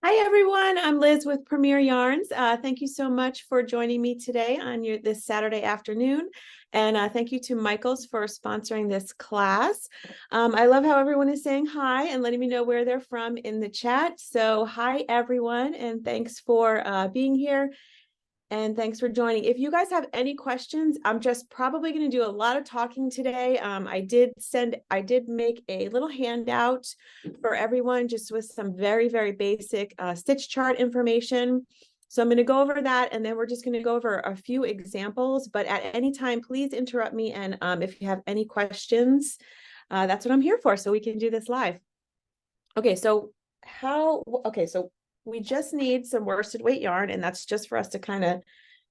Hi everyone, I'm Liz with Premier Yarns. Thank you so much for joining me today on this Saturday afternoon. And thank you to Michaels for sponsoring this class. I love how everyone is saying hi and letting me know where they're from in the chat. So hi everyone, and thanks for being here. And thanks for joining. If you guys have any questions, I'm just probably going to do a lot of talking today. I did make a little handout for everyone just with some very, very basic stitch chart information. So I'm going to go over that, and then we're just going to go over a few examples. But at any time, please interrupt me. And if you have any questions, that's what I'm here for. So we can do this live. Okay, so we just need some worsted weight yarn, and that's just for us to kind of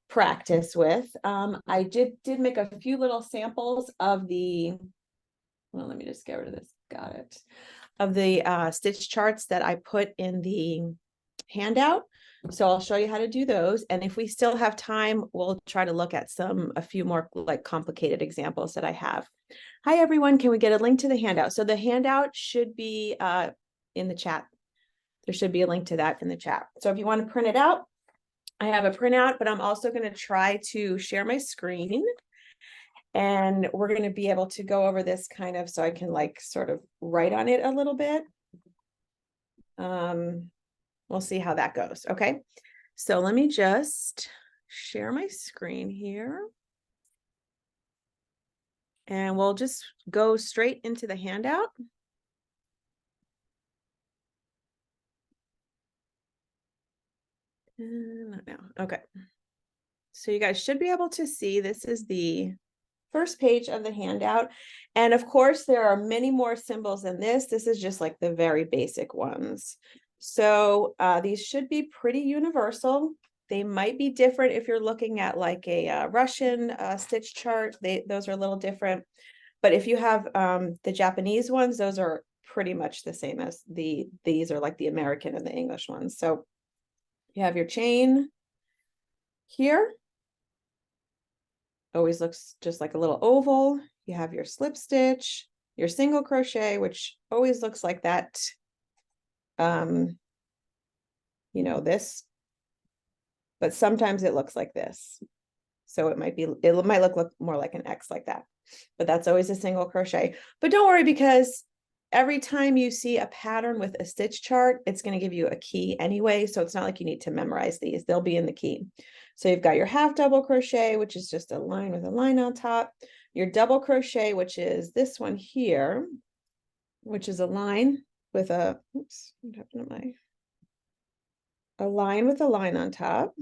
practice with. I did make a few little samples of well, let me just get rid of this. Got it. Of the stitch charts that I put in the handout. So I'll show you how to do those. And if we still have time, we'll try to look at a few more like complicated examples that I have. Hi, everyone. Can we get a link to the handout? So the handout should be in the chat. There should be a link to that in the chat. So if you want to print it out, I have a printout, but I'm also going to try to share my screen. And we're going to be able to go over this kind of so I can like sort of write on it a little bit. We'll see how that goes. Okay. So let me just share my screen here. And we'll just go straight into the handout. Not now. Okay. So you guys should be able to see this is the first page of the handout. And of course, there are many more symbols than this. This is just like the very basic ones. So these should be pretty universal. They might be different if you're looking at like a Russian stitch chart. Those are a little different. But if you have the Japanese ones, those are pretty much the same as these are like the American and the English ones. So you have your chain here. Always looks just like a little oval. You have your slip stitch, your single crochet, which always looks like that. This, but sometimes it looks like this. So it might look more like an X like that, but that's always a single crochet. But don't worry, because every time you see a pattern with a stitch chart, it's going to give you a key anyway. So it's not like you need to memorize these. They'll be in the key. So you've got your half double crochet, which is just a line with a line on top. Your double crochet, which is this one here, which is a line with a, oops, what happened to a line with a line on top.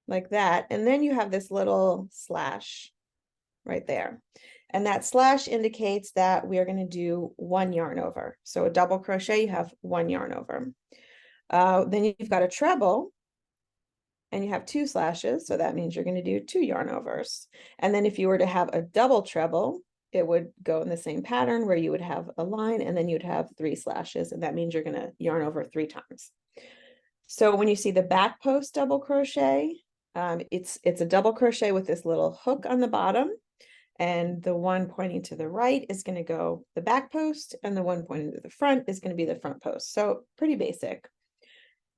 Like that. And then you have this little slash right there. And that slash indicates that we are going to do one yarn over. So a double crochet, you have one yarn over. Then you've got a treble and you have two slashes. So that means you're going to do two yarn overs. And then if you were to have a double treble, it would go in the same pattern where you would have a line and then you'd have three slashes. And that means you're going to yarn over 3 times. So when you see the back post double crochet, it's a double crochet with this little hook on the bottom. And the one pointing to the right is going to go the back post, and the one pointing to the front is going to be the front post. So pretty basic.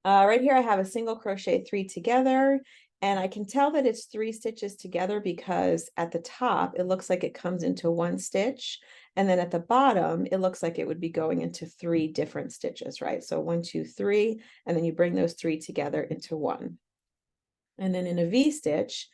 Right here, I have a single crochet 3 together, and I can tell that it's 3 stitches together because at the top, it looks like it comes into 1 stitch. And then at the bottom, it looks like it would be going into 3 different stitches, right? So 1, 2, 3, and then you bring those 3 together into 1. And then in a V stitch,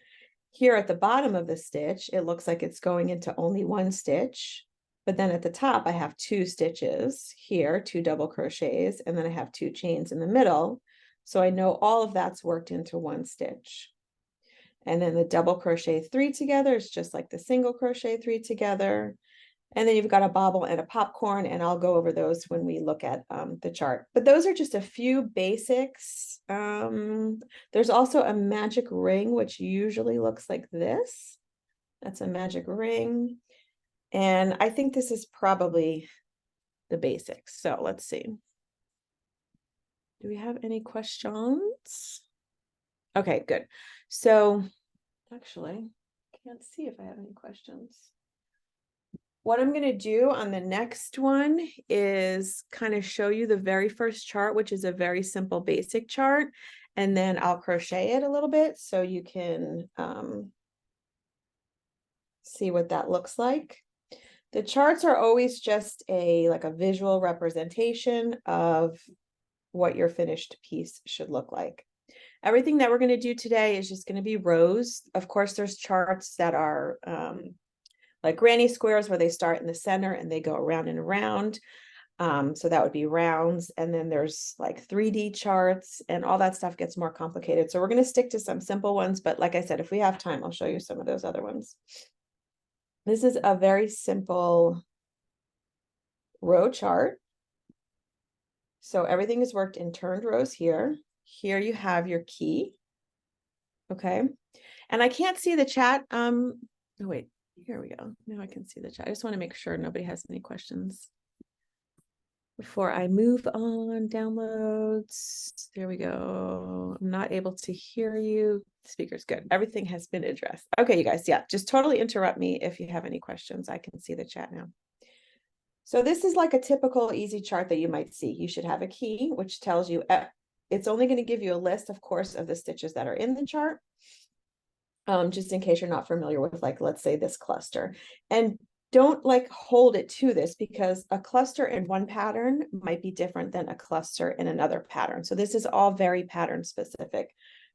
here at the bottom of the stitch, it looks like it's going into only 1 stitch. But then at the top, I have 2 stitches here, 2 double crochets, and then I have 2 chains in the middle. So I know all of that's worked into 1 stitch. And then the double crochet 3 together is just like the single crochet 3 together. And then you've got a bobble and a popcorn, and I'll go over those when we look at the chart. But those are just a few basics. There's also a magic ring, which usually looks like this. That's a magic ring. And I think this is probably the basics. So let's see. Do we have any questions? Okay, good. So actually, I can't see if I have any questions. What I'm going to do on the next one is kind of show you the very first chart, which is a very simple basic chart, and then I'll crochet it a little bit so you can see what that looks like. The charts are always just like a visual representation of what your finished piece should look like. Everything that we're going to do today is just going to be rows. Of course, there's charts that are like granny squares where they start in the center and they go around and around. So that would be rounds. And then there's like 3D charts and all that stuff gets more complicated. So we're going to stick to some simple ones. But like I said, if we have time, I'll show you some of those other ones. This is a very simple row chart. So everything is worked in turned rows here. Here you have your key. Okay. And I can't see the chat. Oh, wait, here we go. Now I can see the chat. I just want to make sure nobody has any questions before I move on. Downloads. There we go. I'm not able to hear you. Speaker's good. Everything has been addressed. Okay, you guys. Yeah, just totally interrupt me if you have any questions. I can see the chat now. So this is like a typical easy chart that you might see. You should have a key, which tells you it's only going to give you a list, of course, of the stitches that are in the chart. Just in case you're not familiar with, like, let's say this cluster. And don't like hold it to this, because a cluster in one pattern might be different than a cluster in another pattern. So this is all very pattern specific.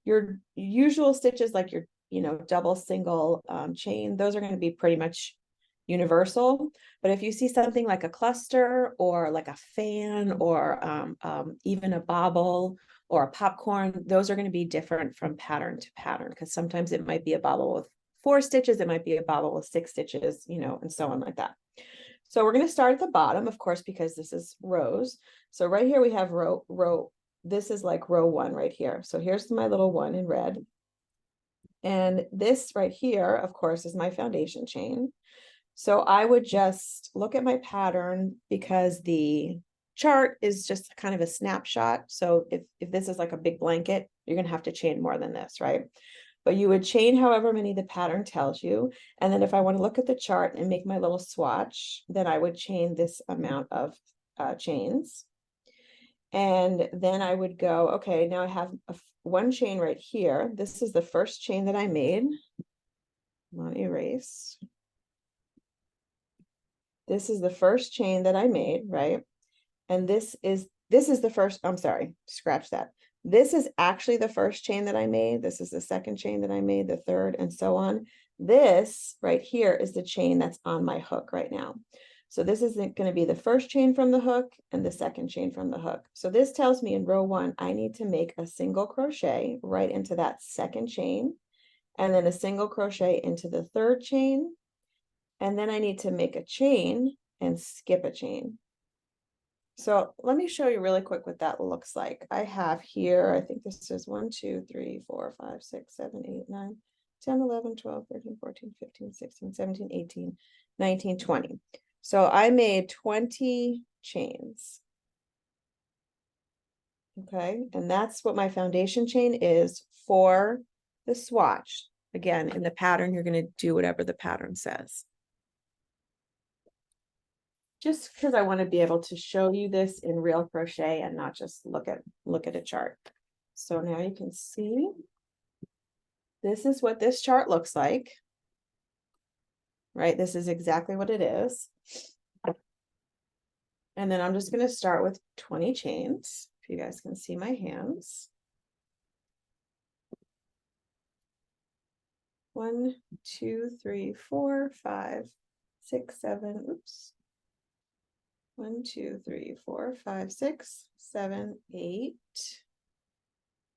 Your usual stitches, like your, double, single, chain, those are going to be pretty much universal. But if you see something like a cluster or like a fan or even a bobble or a popcorn, those are going to be different from pattern to pattern, because sometimes it might be a bobble with 4 stitches, it might be a bobble with 6 stitches, and so on like that. So we're going to start at the bottom, of course, because this is rows. So right here we have row, this is like row 1 right here. So here's my little one in red. And this right here, of course, is my foundation chain. So I would just look at my pattern, because the chart is just kind of a snapshot. So if this is like a big blanket, you're going to have to chain more than this, right? But you would chain however many the pattern tells you. And then if I want to look at the chart and make my little swatch, then I would chain this amount of chains. And then I would go, okay, now I have one chain right here. This is the first chain that I made. I'm on erase. This is the first chain that I made, right? And this is the first, I'm sorry, scratch that. This is actually the first chain that I made. This is the second chain that I made, the third, and so on. This right here is the chain that's on my hook right now. So this is going to be the first chain from the hook and the second chain from the hook. So this tells me in row 1, I need to make a single crochet right into that second chain, and then a single crochet into the third chain. And then I need to make a chain and skip a chain. So let me show you really quick what that looks like. I have here, I think this is 1, 2, 3, 4, 5, 6, 7, 8, 9, 10, 11, 12, 13, 14, 15, 16, 17, 18, 19, 20. So I made 20 chains. Okay, and that's what my foundation chain is for the swatch. Again, in the pattern, you're going to do whatever the pattern says. Just because I want to be able to show you this in real crochet and not just look at a chart. So now you can see, this is what this chart looks like, right? This is exactly what it is. And then I'm just going to start with 20 chains. If you guys can see my hands. 1, 2, 3, 4, 5, 6, 7, oops. 1, 2, 3, 4, 5, 6, 7, 8,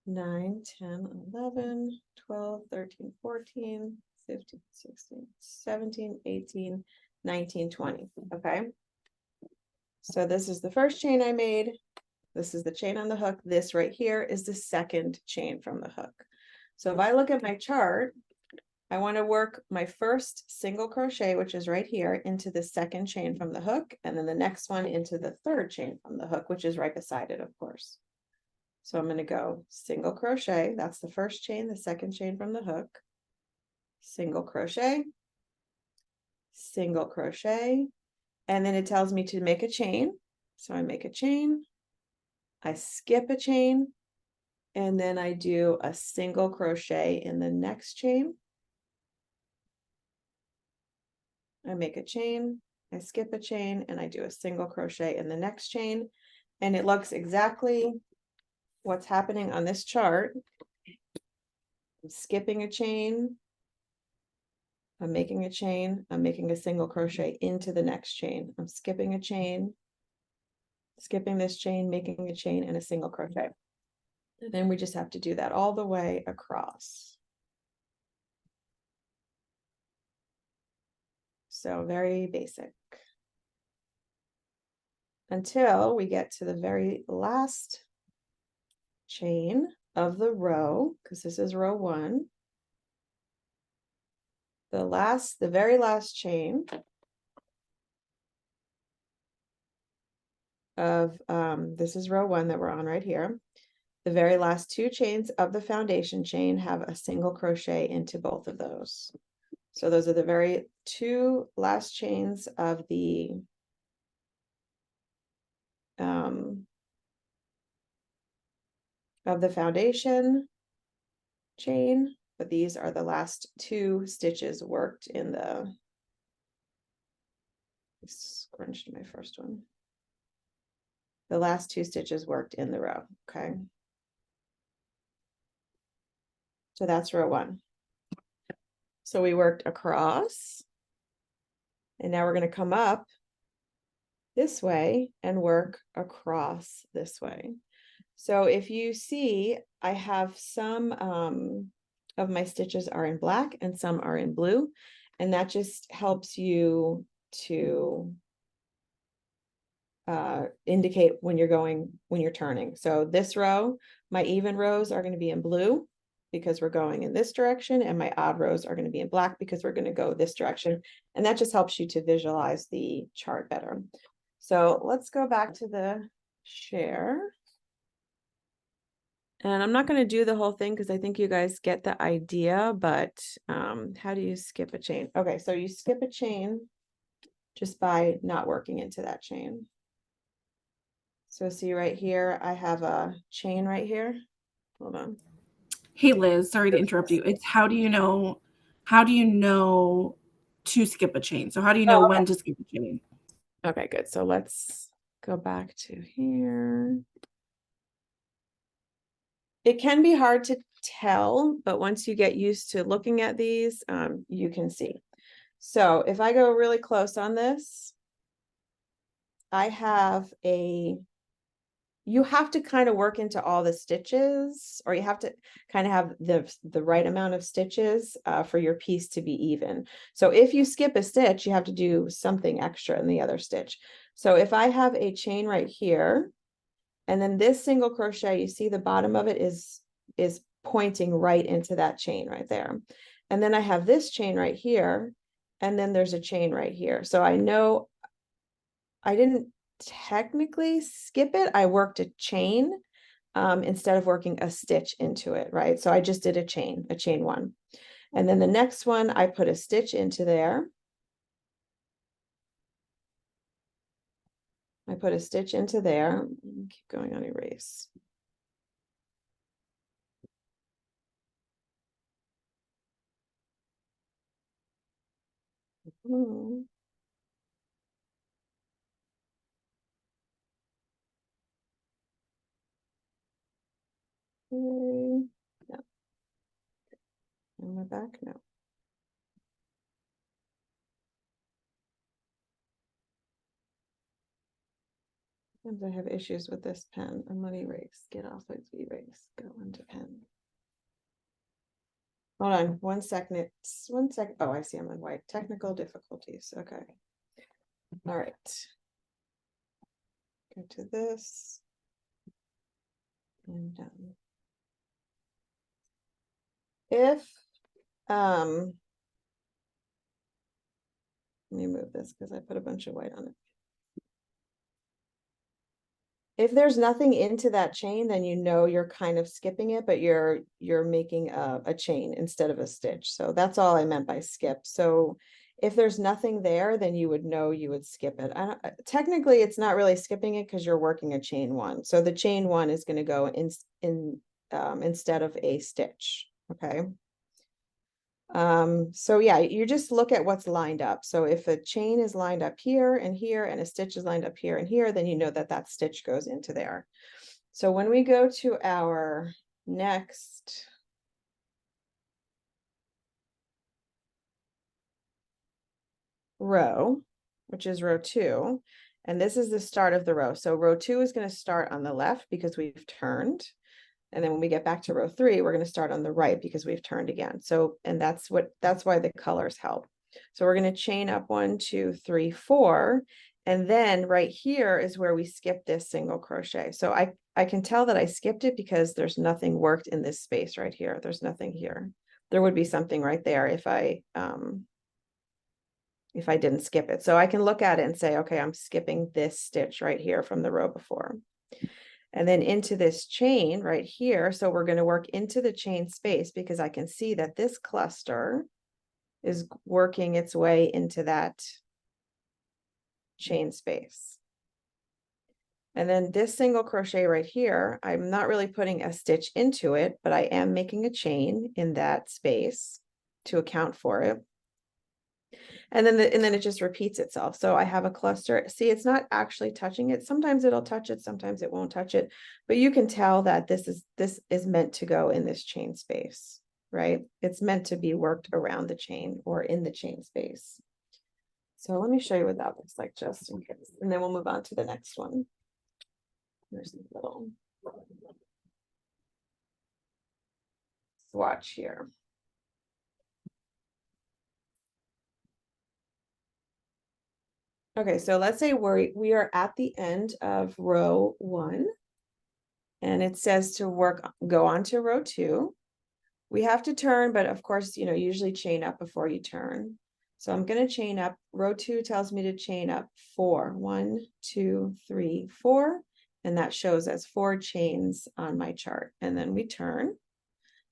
9, 10, 11, 12, 13, 14, 15, 16, 17, 18, 19, 20. Okay. So this is the first chain I made. This is the chain on the hook. This right here is the second chain from the hook. So if I look at my chart, I want to work my first single crochet, which is right here, into the second chain from the hook, and then the next one into the third chain from the hook, which is right beside it, of course. So I'm going to go single crochet. That's the first chain, the second chain from the hook, single crochet, single crochet, and then it tells me to make a chain. So I make a chain, I skip a chain, and then I do a single crochet in the next chain. I make a chain, I skip a chain, and I do a single crochet in the next chain. And it looks exactly what's happening on this chart. I'm skipping a chain, I'm making a chain, I'm making a single crochet into the next chain. I'm skipping a chain, skipping this chain, making a chain, and a single crochet. And then we just have to do that all the way across. So very basic. Until we get to the very last chain of the row, because this is row 1. The very last chain of this is row 1 that we're on right here. The very last 2 chains of the foundation chain have a single crochet into both of those. So those are the very 2 last chains of the foundation chain, but these are the last 2 stitches worked in the, I scrunched my first one. The last 2 stitches worked in the row, okay? So that's row 1. So we worked across, and now we're going to come up this way and work across this way. So if you see, I have some of my stitches are in black and some are in blue, and that just helps you to indicate when you're turning. So this row, my even rows are going to be in blue because we're going in this direction, and my odd rows are going to be in black because we're going to go this direction. And that just helps you to visualize the chart better. So let's go back to the share. And I'm not going to do the whole thing because I think you guys get the idea, but how do you skip a chain? Okay, so you skip a chain just by not working into that chain. So see right here, I have a chain right here. Hold on. Hey Liz, sorry to interrupt you. It's how do you know to skip a chain? So how do you know when to skip a chain? Okay, good. So let's go back to here. It can be hard to tell, but once you get used to looking at these, you can see. So if I go really close on this, I have you have to kind of work into all the stitches, or you have to kind of have the right amount of stitches for your piece to be even. So if you skip a stitch, you have to do something extra in the other stitch. So if I have a chain right here, and then this single crochet, you see the bottom of it is pointing right into that chain right there. And then I have this chain right here, and then there's a chain right here. So I know I didn't technically skip it. I worked a chain instead of working a stitch into it, right? So I just did a chain 1. And then the next one, I put a stitch into there. I put a stitch into there. Keep going on erase. Hmm. Okay. No. Am I back? No. Sometimes I have issues with this pen. I'm gonna erase. Get off of erase. Go into pen. Hold on 1 second. It's 1 second. Oh, I see I'm on white. Technical difficulties. Okay. All right. Go to this. And done. If let me move this because I put a bunch of white on it. If there's nothing into that chain, then you know you're kind of skipping it, but you're making a chain instead of a stitch. So that's all I meant by skip. So If there's nothing there, then you would know you would skip it. Technically, it's not really skipping it because you're working a chain one. So the chain one is going to go in instead of a stitch. Okay. So yeah, you just look at what's lined up. So if a chain is lined up here and a stitch is lined up here and here, then you know that that stitch goes into there. So when we go to our next row, which is row 2, and this is the start of the row. So row 2 is going to start on the left because we've turned. And then when we get back to row 3, we're going to start on the right because we've turned again. So, and that's why the colors help. So we're going to chain up 1, 2, 3, 4. And then right here is where we skip this single crochet. So I can tell that I skipped it because there's nothing worked in this space right here. There's nothing here. There would be something right there if I didn't skip it. So I can look at it and say, okay, I'm skipping this stitch right here from the row before. And then into this chain right here. So we're going to work into the chain space because I can see that this cluster is working its way into that chain space. And then this single crochet right here, I'm not really putting a stitch into it, but I am making a chain in that space to account for it. And then it just repeats itself. So I have a cluster. See, it's not actually touching it. Sometimes it'll touch it, sometimes it won't touch it. But you can tell that this is meant to go in this chain space, right? It's meant to be worked around the chain or in the chain space. So let me show you what that looks like just in case. And then we'll move on to the next one. There's a little swatch here. Okay, so let's say we are at the end of row 1, and it says to go on to row 2. We have to turn, but of course, usually chain up before you turn. So I'm going to chain up. Row 2 tells me to chain up 4. 1, 2, 3, 4, and that shows as 4 chains on my chart. And then we turn,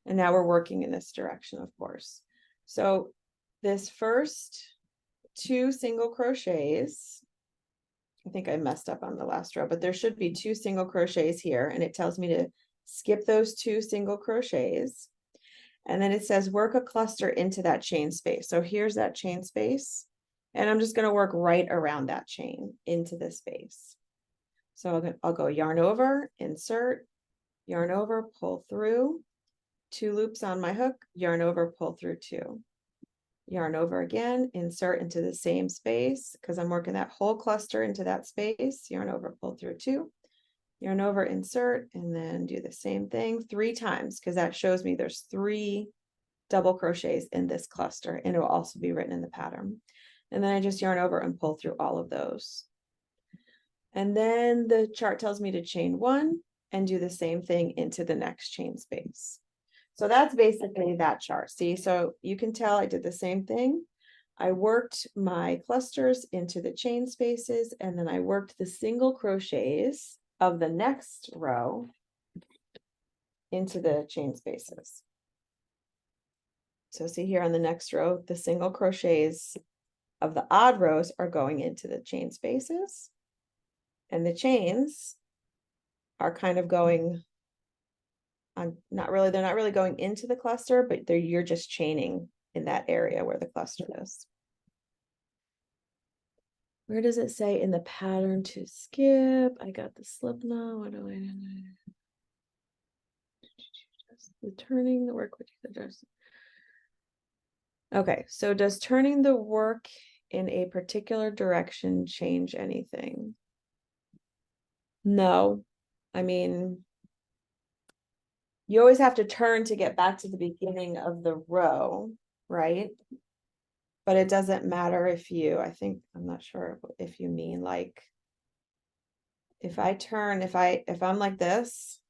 and now we're working in this direction, of course. So this first 2 single crochets, I think I messed up on the last row, but there should be 2 single crochets here, and it tells me to skip those 2 single crochets. And then it says work a cluster into that chain space. So here's that chain space, and I'm just going to work right around that chain into this space. So I'll go yarn over, insert, yarn over, pull through, 2 loops on my hook, yarn over, pull through 2. Yarn over again, insert into the same space because I'm working that whole cluster into that space, yarn over, pull through 2, yarn over, insert, and then do the same thing 3 times because that shows me there's 3 double crochets in this cluster, and it will also be written in the pattern. And then I just yarn over and pull through all of those. And then the chart tells me to chain 1 and do the same thing into the next chain space. So that's basically that chart. See, so you can tell I did the same thing. I worked my clusters into the chain spaces, and then I worked the single crochets of the next row into the chain spaces. So see here on the next row, the single crochets of the odd rows are going into the chain spaces, and the chains are kind of going, they're not really going into the cluster, but you're just chaining in that area where the cluster is. Where does it say in the pattern to skip? I got the slip now. What do I do? The turning the work with the dress. Okay, so does turning the work in a particular direction change anything? No. I mean, you always have to turn to get back to the beginning of the row, right? But it doesn't matter if I'm not sure if you mean like, if I turn, if I'm like this,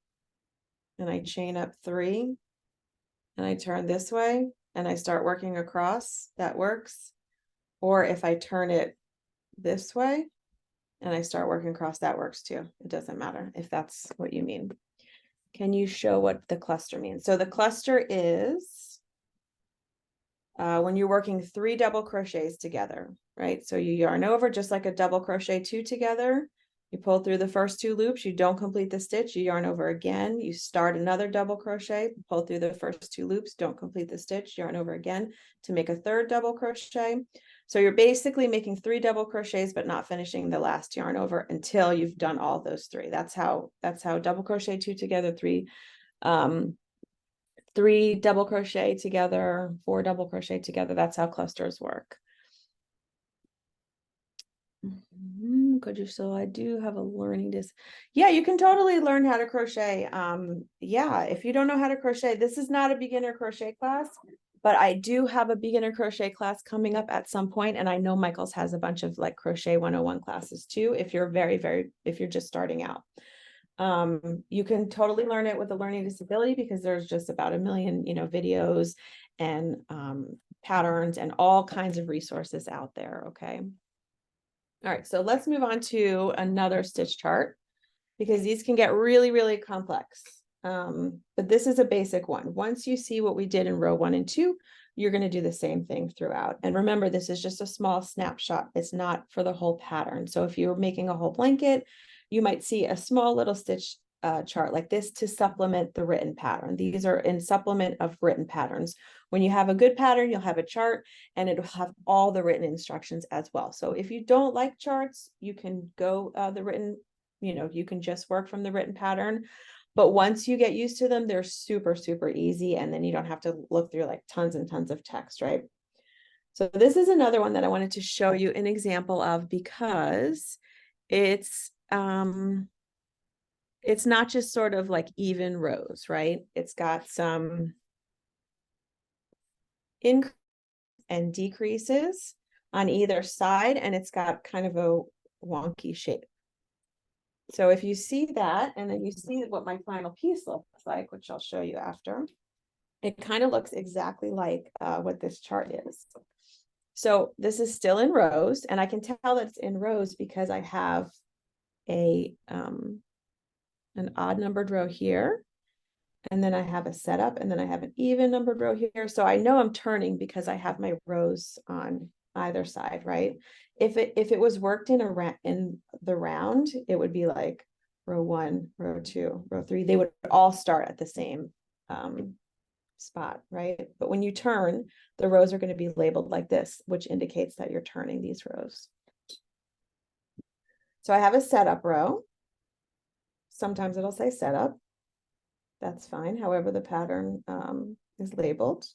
and I chain up 3, and I turn this way, and I start working across, that works. Or if I turn it this way, and I start working across, that works too. It doesn't matter if that's what you mean. Can you show what the cluster means? So the cluster is when you're working 3 double crochets together, right? So you yarn over just like a double crochet 2 together. You pull through the first 2 loops, you don't complete the stitch, you yarn over again, you start another double crochet, pull through the first 2 loops, don't complete the stitch, yarn over again to make a 3rd double crochet. So you're basically making 3 double crochets, but not finishing the last yarn over until you've done all those 3. That's how double crochet 2 together, 3 double crochet together, 4 double crochet together. That's how clusters work. Could you? So I do have a learning yeah, you can totally learn how to crochet. Yeah, if you don't know how to crochet, this is not a beginner crochet class, but I do have a beginner crochet class coming up at some point, and I know Michael's has a bunch of like crochet 101 classes too, if you're if you're just starting out. You can totally learn it with a learning disability because there's just about a million, videos and patterns and all kinds of resources out there. Okay. All right, so let's move on to another stitch chart because these can get really, really complex. But this is a basic one. Once you see what we did in row 1 and 2, you're going to do the same thing throughout. And remember, this is just a small snapshot. It's not for the whole pattern. So if you're making a whole blanket, you might see a small little stitch chart like this to supplement the written pattern. These are in supplement of written patterns. When you have a good pattern, you'll have a chart and it'll have all the written instructions as well. So if you don't like charts, you can go the written, you can just work from the written pattern. But once you get used to them, they're super, super easy. And then you don't have to look through like tons and tons of text, right? So this is another one that I wanted to show you an example of because it's not just sort of like even rows, right? It's got some increases and decreases on either side, and it's got kind of a wonky shape. So if you see that, and then you see what my final piece looks like, which I'll show you after, it kind of looks exactly like what this chart is. So this is still in rows, and I can tell that it's in rows because I have an odd numbered row here, and then I have a setup, and then I have an even numbered row here. So I know I'm turning because I have my rows on either side, right? If it was worked in the round, it would be like row 1, row 2, row 3. They would all start at the same spot, right? But when you turn, the rows are going to be labeled like this, which indicates that you're turning these rows. So I have a setup row. Sometimes it'll say setup. That's fine. However, the pattern is labeled.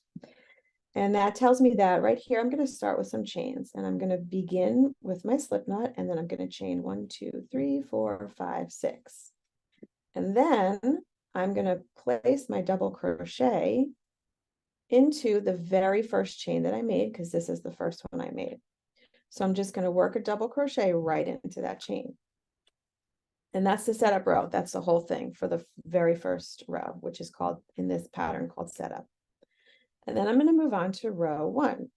And that tells me that right here, I'm going to start with some chains, and I'm going to begin with my slip knot, and then I'm going to chain 1, 2, 3, 4, 5, 6. And then I'm going to place my double crochet into the very first chain that I made, because this is the first one I made. So I'm just going to work a double crochet right into that chain. And that's the setup row. That's the whole thing for the very first row, which is called in this pattern called setup. And then I'm going to move on to row 1.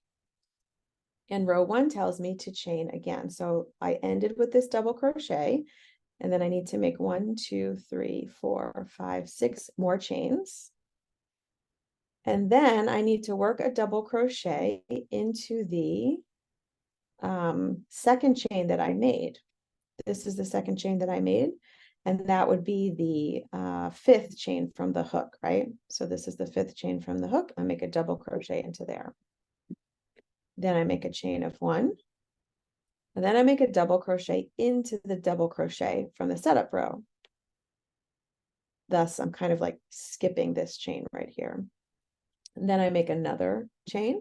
And row 1 tells me to chain again. So I ended with this double crochet, and then I need to make 1, 2, 3, 4, 5, 6 more chains. And then I need to work a double crochet into the second chain that I made. This is the second chain that I made, and that would be the 5th chain from the hook, right? So this is the 5th chain from the hook. I make a double crochet into there. Then I make a chain of 1, and then I make a double crochet into the double crochet from the setup row. Thus, I'm kind of like skipping this chain right here. And then I make another chain.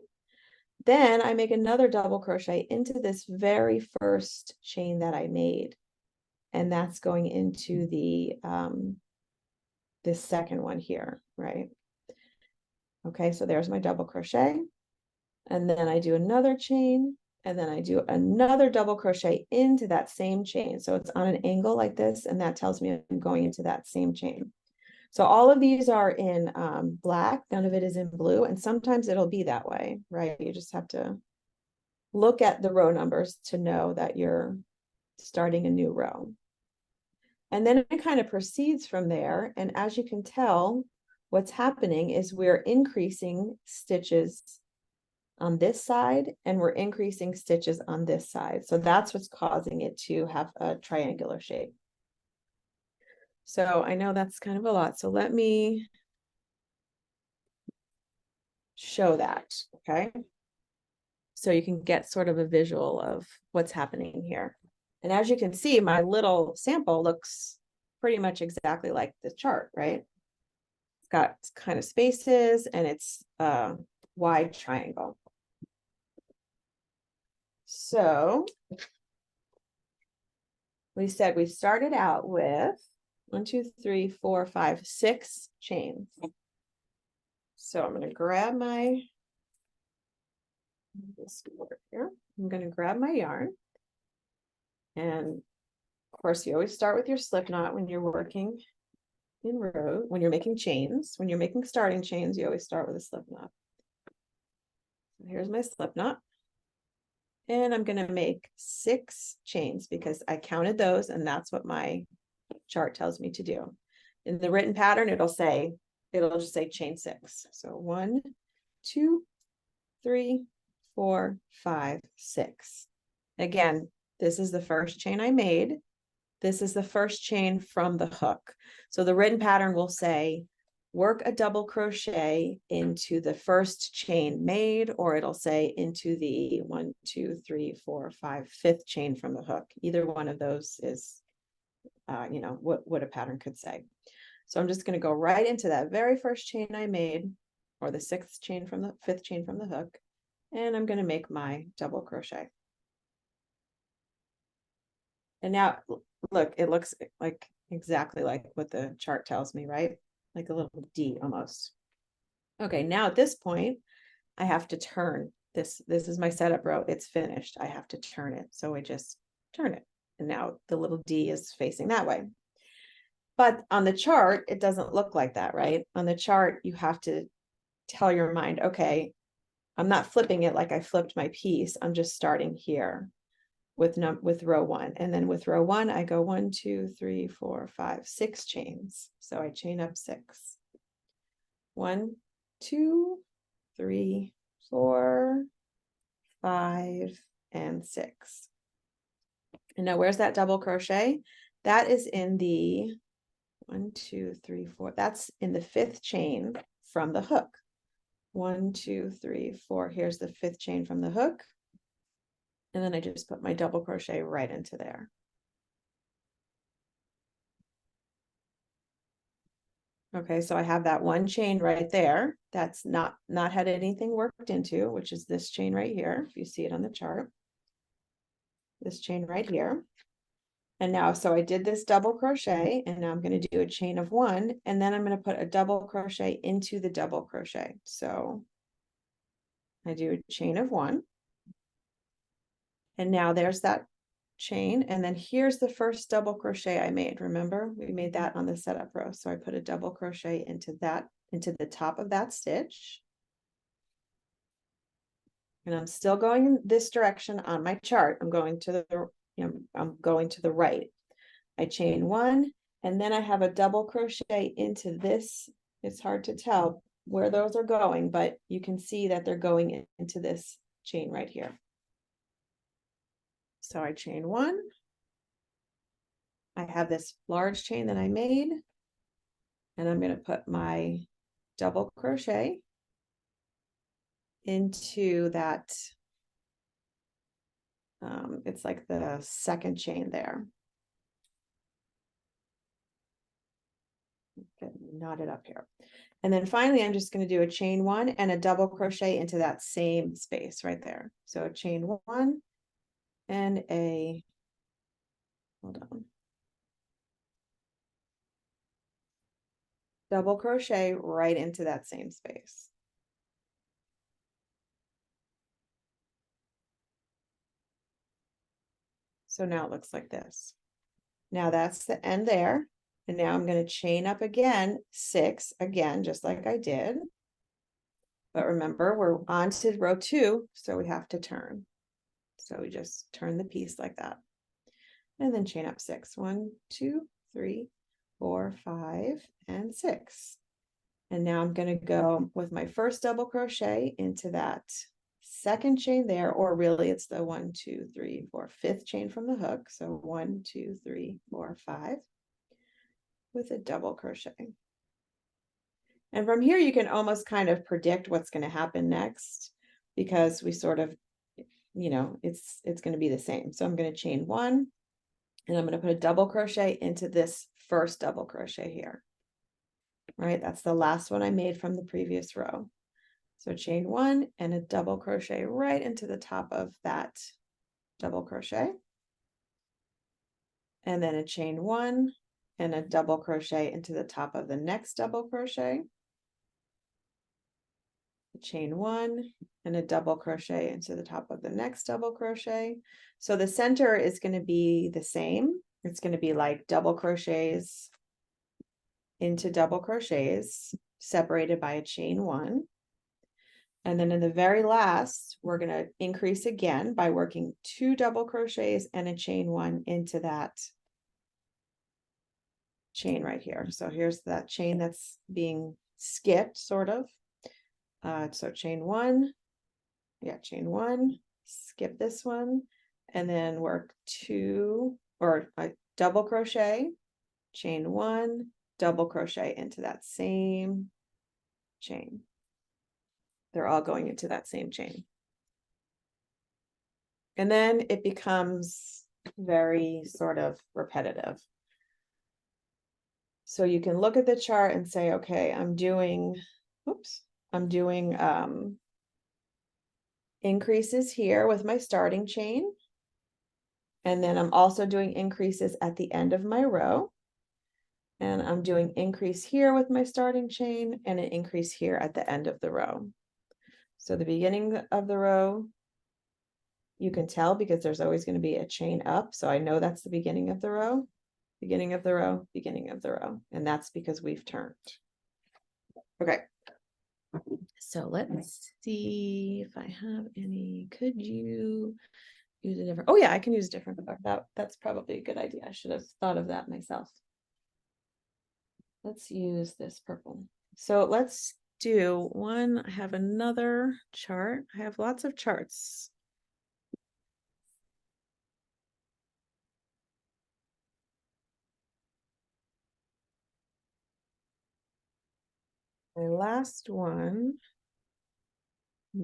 Then I make another double crochet into this very first chain that I made. And that's going into the this second one here, right? Okay, so there's my double crochet. And then I do another chain, and then I do another double crochet into that same chain. So it's on an angle like this, and that tells me I'm going into that same chain. So all of these are in black, none of it is in blue, and sometimes it'll be that way, right? You just have to look at the row numbers to know that you're starting a new row. And then it kind of proceeds from there. And as you can tell, what's happening is we're increasing stitches on this side and we're increasing stitches on this side. So that's what's causing it to have a triangular shape. So I know that's kind of a lot. So let me show that, okay? So you can get sort of a visual of what's happening here. And as you can see, my little sample looks pretty much exactly like the chart, right? It's got kind of spaces and it's a wide triangle. So we said we started out with 1, 2, 3, 4, 5, 6 chains. So I'm going to grab my this over here. I'm going to grab my yarn. And of course, you always start with your slip knot when you're working in row, when you're making chains. When you're making starting chains, you always start with a slip knot. So here's my slip knot. And I'm going to make 6 chains because I counted those and that's what my chart tells me to do. In the written pattern, it'll just say chain 6. So 1, 2, 3, 4, 5, 6. Again, this is the first chain I made. This is the first chain from the hook. So the written pattern will say, work a double crochet into the first chain made, or it'll say into the 1, 2, 3, 4, 5, 5th chain from the hook. Either one of those is, what a pattern could say. So I'm just going to go right into that very first chain I made, or the 6th chain from the 5th chain from the hook, and I'm going to make my double crochet. And now look, it looks like exactly like what the chart tells me, right? Like a little D almost. Okay, now at this point, I have to turn this. This is my setup row. It's finished. I have to turn it. So I just turn it. And now the little D is facing that way. But on the chart, it doesn't look like that, right? On the chart, you have to tell your mind, okay, I'm not flipping it like I flipped my piece. I'm just starting here with row 1. And then with row 1, I go 1, 2, 3, 4, 5, 6 chains. So I chain up 6. 1, 2, 3, 4, 5, and 6. And now where's that double crochet? That is in the 1, 2, 3, 4. That's in the 5th chain from the hook. 1, 2, 3, 4. Here's the 5th chain from the hook. And then I just put my double crochet right into there. Okay, so I have that one chain right there. That's not had anything worked into, which is this chain right here. If you see it on the chart, this chain right here. And now, so I did this double crochet and now I'm going to do a chain of 1, and then I'm going to put a double crochet into the double crochet. So I do a chain of 1. And now there's that chain. And then here's the first double crochet I made. Remember, we made that on the setup row. So I put a double crochet into the top of that stitch. And I'm still going in this direction on my chart. I'm going to the right. I chain 1, and then I have a double crochet into this. It's hard to tell where those are going, but you can see that they're going into this chain right here. So I chain 1. I have this large chain that I made, and I'm going to put my double crochet into that. It's like the 2nd chain there. Get knotted up here. And then finally, I'm just going to do a chain 1 and a double crochet into that same space right there. So a chain 1 and a, hold on, double crochet right into that same space. So now it looks like this. Now that's the end there. And now I'm going to chain up again, 6 again, just like I did. But remember, we're on to row 2, so we have to turn. So we just turn the piece like that. And then chain up 6. 1, 2, 3, 4, 5, and 6. And now I'm going to go with my first double crochet into that second chain there, or really it's the 1, 2, 3, 4, fifth chain from the hook. So 1, 2, 3, 4, 5 with a double crochet. And from here, you can almost kind of predict what's going to happen next, because we sort of, you know, it's going to be the same. So I'm going to chain 1, and I'm going to put a double crochet into this first double crochet here. Right, that's the last one I made from the previous row. So chain 1 and a double crochet right into the top of that double crochet. And then a chain 1 and a double crochet into the top of the next double crochet. Chain 1 and a double crochet into the top of the next double crochet. So the center is going to be the same. It's going to be like double crochets into double crochets separated by a chain 1. And then in the very last, we're going to increase again by working 2 double crochets and a chain 1 into that chain right here. So here's that chain that's being skipped, sort of. So chain 1, chain 1, skip this one, and then work 2 or a double crochet, chain 1, double crochet into that same chain. They're all going into that same chain. And then it becomes very sort of repetitive. So you can look at the chart and say, okay, I'm doing increases here with my starting chain. And then I'm also doing increases at the end of my row. And I'm doing increase here with my starting chain and an increase here at the end of the row. So the beginning of the row, you can tell because there's always going to be a chain up. So I know that's the beginning of the row, beginning of the row, beginning of the row. And that's because we've turned. Okay. So let's see if I have any. Could you use a different? Oh yeah, I can use a different color. That's probably a good idea. I should have thought of that myself. Let's use this purple. So let's do one. I have another chart. I have lots of charts. My last one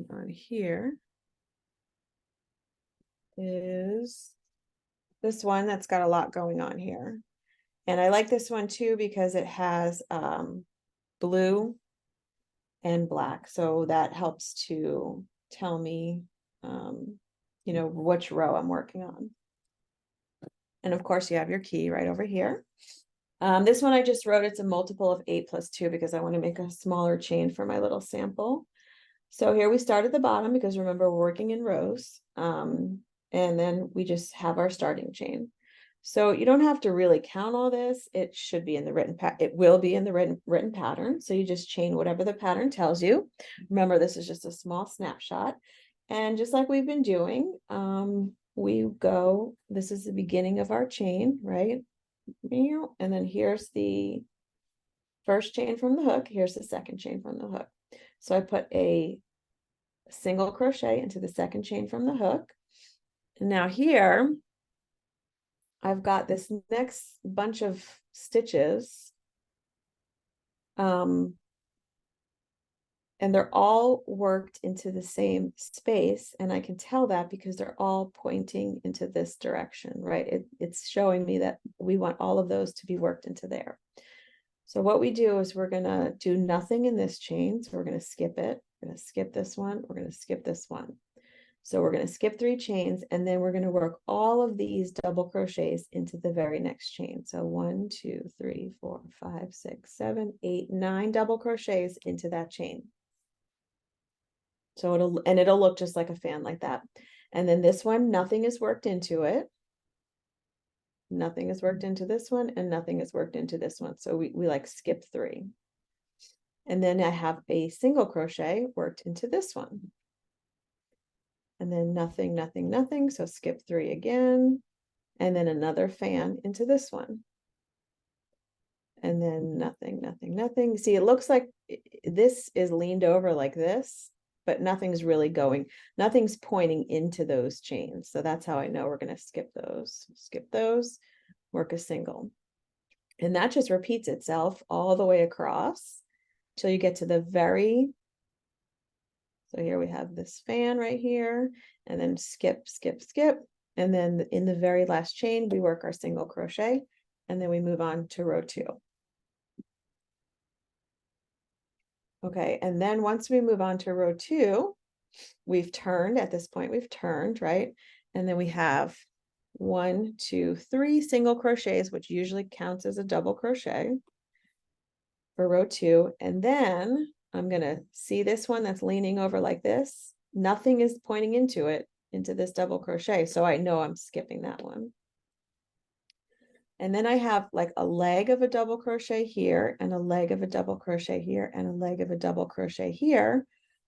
on here is this one that's got a lot going on here. And I like this one too because it has blue and black. So that helps to tell me, you know, which row I'm working on. And of course you have your key right over here. This one I just wrote, it's a multiple of 8 plus 2 because I want to make a smaller chain for my little sample. So here we start at the bottom because remember we're working in rows. And then we just have our starting chain. So you don't have to really count all this. It should be in the written it will be in the written pattern. So you just chain whatever the pattern tells you. Remember, this is just a small snapshot. And just like we've been doing, we go, this is the beginning of our chain, right? And then here's the first chain from the hook. Here's the second chain from the hook. So I put a single crochet into the second chain from the hook. And now here, I've got this next bunch of stitches. And they're all worked into the same space. And I can tell that because they're all pointing into this direction, right? It's showing me that we want all of those to be worked into there. So what we do is we're gonna do nothing in this chain. So we're gonna skip it. We're gonna skip this one. We're gonna skip this one. So we're going to skip 3 chains and then we're going to work all of these double crochets into the very next chain. So 1, 2, 3, 4, 5, 6, 7, 8, 9 double crochets into that chain. So it'll look just like a fan like that. And then this one, nothing is worked into it. Nothing is worked into this one and nothing is worked into this one. So we like skip 3. And then I have a single crochet worked into this one. And then nothing, nothing, nothing. So skip 3 again. And then another fan into this one. And then nothing, nothing, nothing. See, it looks like this is leaned over like this. but nothing's really going, nothing's pointing into those chains. So that's how I know we're going to skip those, work a single. And that just repeats itself all the way across till you get to the very, so here we have this fan right here, and then skip, skip, skip. And then in the very last chain, we work our single crochet, and then we move on to row 2. Okay, and then once we move on to row 2, we've turned, at this point we've turned, right? And then we have 1, 2, 3 single crochets, which usually counts as a double crochet for row 2. And then I'm gonna see this one that's leaning over like this. Nothing is pointing into it, into this double crochet. So I know I'm skipping that one. And then I have like a leg of a double crochet here and a leg of a double crochet here and a leg of a double crochet here,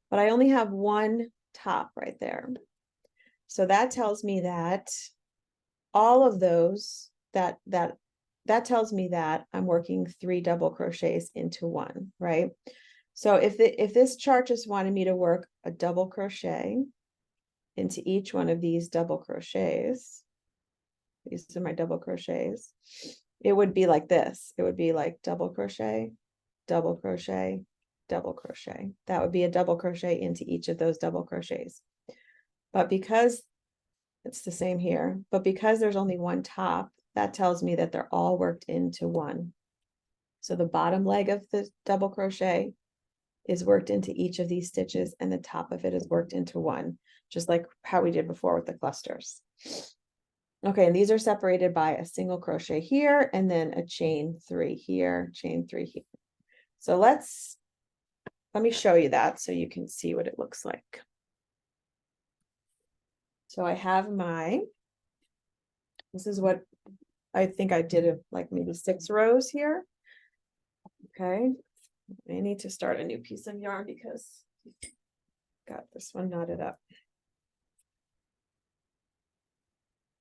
but I only have one top right there. So that tells me that all of those, that tells me that I'm working 3 double crochets into one, right? So if this chart just wanted me to work a double crochet into each one of these double crochets, these are my double crochets, it would be like this. It would be like double crochet, double crochet, double crochet. That would be a double crochet into each of those double crochets. But because it's the same here, but because there's only one top, that tells me that they're all worked into one. So the bottom leg of the double crochet is worked into each of these stitches, and the top of it is worked into one, just like how we did before with the clusters. Okay, and these are separated by a single crochet here, and then a chain 3 here, chain 3 here. So let me show you that so you can see what it looks like. So I have this is what I think I did, like maybe 6 rows here. Okay, I need to start a new piece of yarn because got this one knotted up.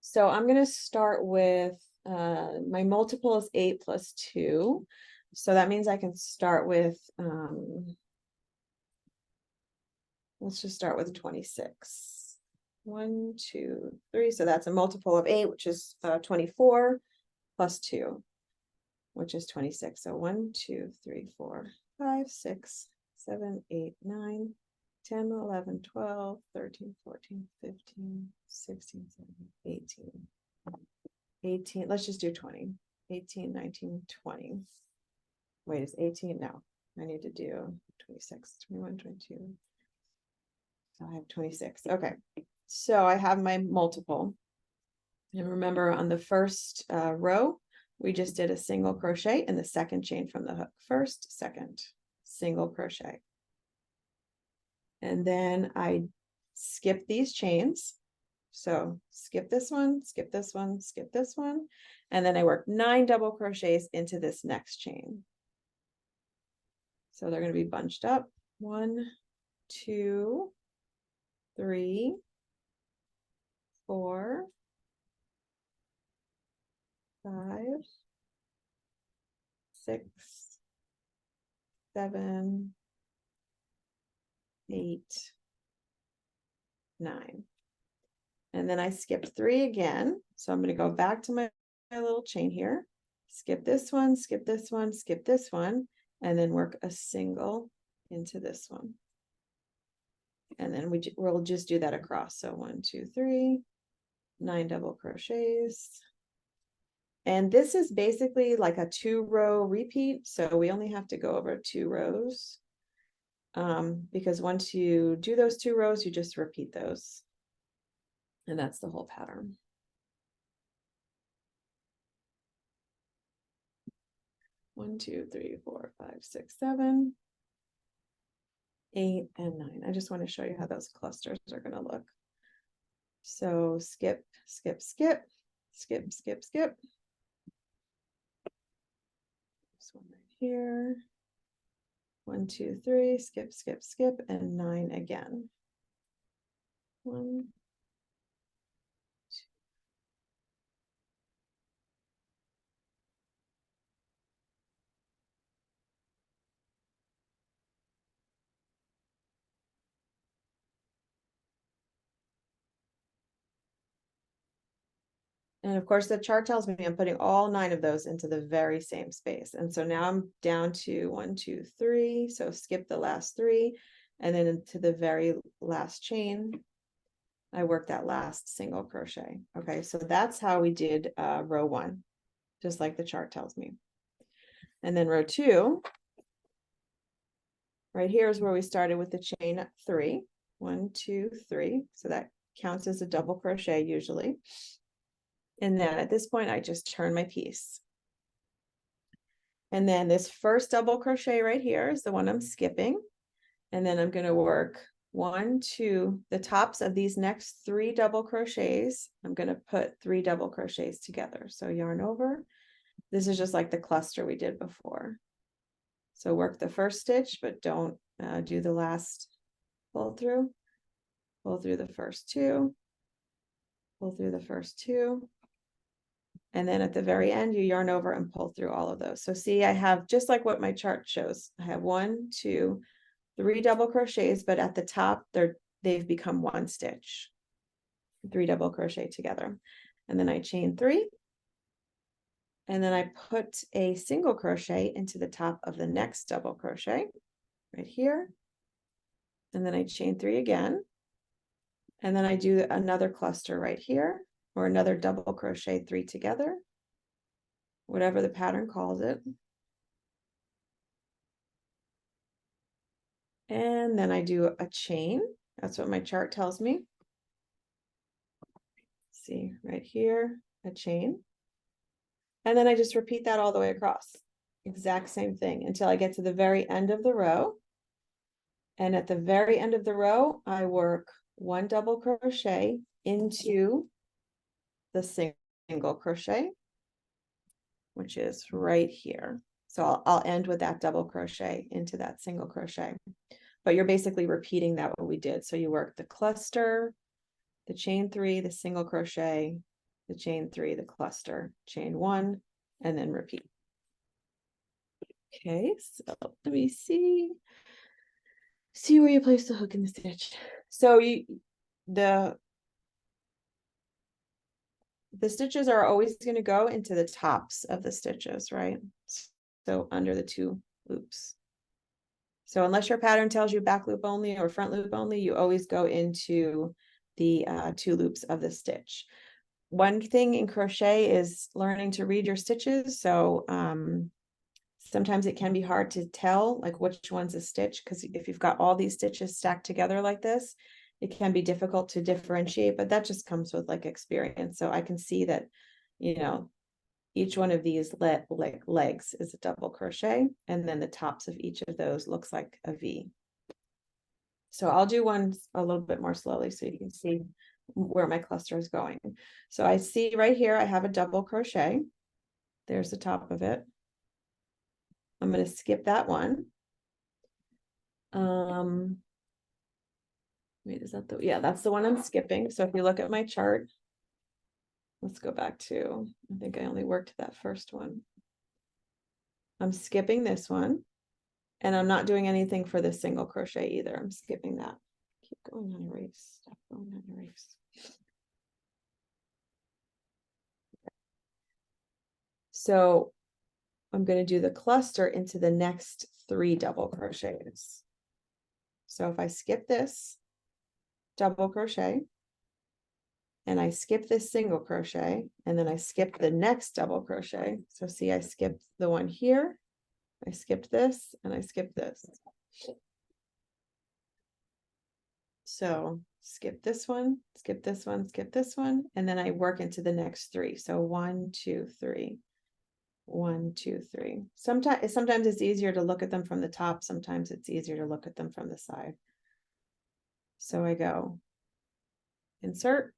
So I'm going to start with my multiple is 8 plus 2. So that means I can start with, let's just start with 26. 1, 2, 3. So that's a multiple of 8, which is 24 plus 2, which is 26. So 1, 2, 3, 4, 5, 6, 7, 8, 9, 10, 11, 12, 13, 14, 15, 16, 17, 18. 18, let's just do 20. 18, 19, 20. Wait, is 18? No, I need to do 26, 21, 22. So I have 26. Okay, so I have my multiple. And remember on the first row, we just did a single crochet in the second chain from the hook. First, second, single crochet. And then I skip these chains. So skip this one, skip this one, skip this one. And then I work 9 double crochets into this next chain. So they're going to be bunched up. 1, 2, 3, 4, 5, 6, 7, 8, 9. And then I skipped 3 again. So I'm going to go back to my little chain here, skip this one, skip this one, skip this one, and then work a single into this one. And then we'll just do that across. So 1, 2, 3, 9 double crochets. And this is basically like a 2-row repeat. So we only have to go over 2 rows. Because once you do those 2 rows, you just repeat those. And that's the whole pattern. One, 2, 3, 4, 5, 6, 7, 8, and 9. I just want to show you how those clusters are going to look. So skip, skip, skip, skip, skip, skip. This one right here. 1, 2, 3, skip, skip, skip, and 9 again. 1, And of course, the chart tells me I'm putting all 9 of those into the very same space. And so now I'm down to 1, 2, 3. So skip the last 3, and then into the very last chain, I work that last single crochet. Okay, so that's how we did row 1, just like the chart tells me. And then row 2, right here is where we started with the chain 3. 1, 2, 3. So that counts as a double crochet usually. And then at this point, I just turn my piece. And then this first double crochet right here is the one I'm skipping. And then I'm going to work 1, 2, the tops of these next 3 double crochets. I'm going to put 3 double crochets together. So yarn over. This is just like the cluster we did before. So work the first stitch, but don't do the last pull through. Pull through the first 2. Pull through the first 2. And then at the very end, you yarn over and pull through all of those. So see, I have just like what my chart shows. I have 1, 2, 3 double crochets, but at the top, they've become 1 stitch. 3 double crochet together. And then I chain 3. And then I put a single crochet into the top of the next double crochet right here. And then I chain 3 again. And then I do another cluster right here, or another double crochet 3 together, whatever the pattern calls it. And then I do a chain. That's what my chart tells me. See right here, a chain. And then I just repeat that all the way across. Exact same thing until I get to the very end of the row. And at the very end of the row, I work 1 double crochet into the single crochet, which is right here. So I'll end with that double crochet into that single crochet. But you're basically repeating that what we did. So you work the cluster, the chain 3, the single crochet, the chain 3, the cluster, chain 1, and then repeat. Okay, so let me see where you place the hook in the stitch. So the stitches are always going to go into the tops of the stitches, right? So under the 2 loops. So unless your pattern tells you back loop only or front loop only, you always go into the 2 loops of the stitch. One thing in crochet is learning to read your stitches. So sometimes it can be hard to tell like which one's a stitch, because if you've got all these stitches stacked together like this, it can be difficult to differentiate, but that just comes with like experience. So I can see that, you know, each one of these legs is a double crochet, and then the tops of each of those looks like a V. So I'll do one a little bit more slowly so you can see where my cluster is going. So I see right here, I have a double crochet. There's the top of it. I'm going to skip that one. Wait, is that yeah, that's the one I'm skipping. So if you look at my chart, let's go back to, I think I only worked that first one. I'm skipping this one, and I'm not doing anything for the single crochet either. I'm skipping that. Keep going on erase. Stop going on erase. So I'm going to do the cluster into the next 3 double crochets. So if I skip this double crochet, and I skip this single crochet, and then I skip the next double crochet. So see, I skipped the one here, I skipped this, and I skipped this. So skip this one, skip this one, skip this one, and then I work into the next 3. So 1, 2, 3, 1, 2, 3. Sometimes it's easier to look at them from the top. Sometimes it's easier to look at them from the side. So I go insert,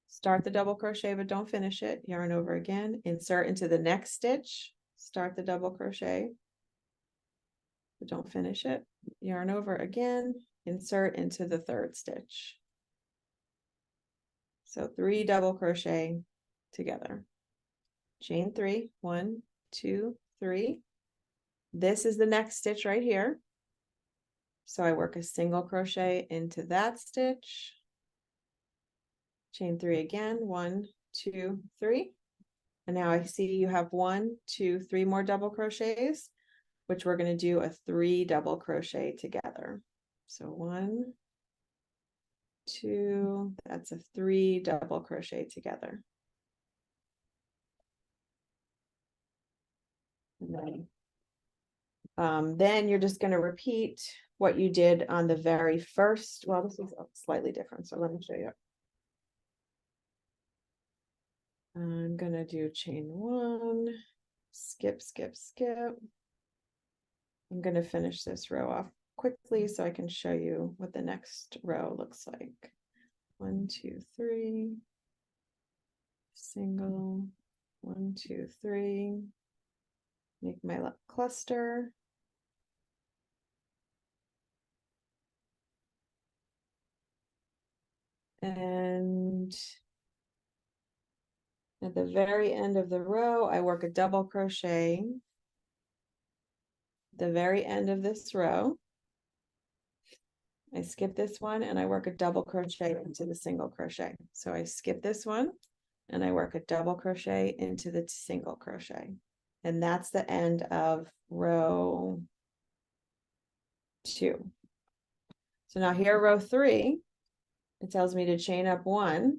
start the double crochet, but don't finish it. Yarn over again, insert into the next stitch, start the double crochet, but don't finish it. Yarn over again, insert into the 3rd stitch. So 3 double crochet together. Chain 3, 1, 2, 3. This is the next stitch right here. So I work a single crochet into that stitch, chain 3 again, 1, 2, 3. And now I see you have 1, 2, 3 more double crochets, which we're going to do a 3 double crochet together. So 1, 2, that's a 3 double crochet together. And then you're just going to repeat what you did on the very first. Well, this is slightly different, so let me show you. I'm going to do chain 1, skip, skip, skip. I'm going to finish this row off quickly so I can show you what the next row looks like. 1, 2, 3, single, 1, 2, 3, make my cluster. And at the very end of the row, I work a double crochet. The very end of this row, I skip this one and I work a double crochet into the single crochet. So I skip this one and I work a double crochet into the single crochet. And that's the end of row 2. So now here, row 3, it tells me to chain up 1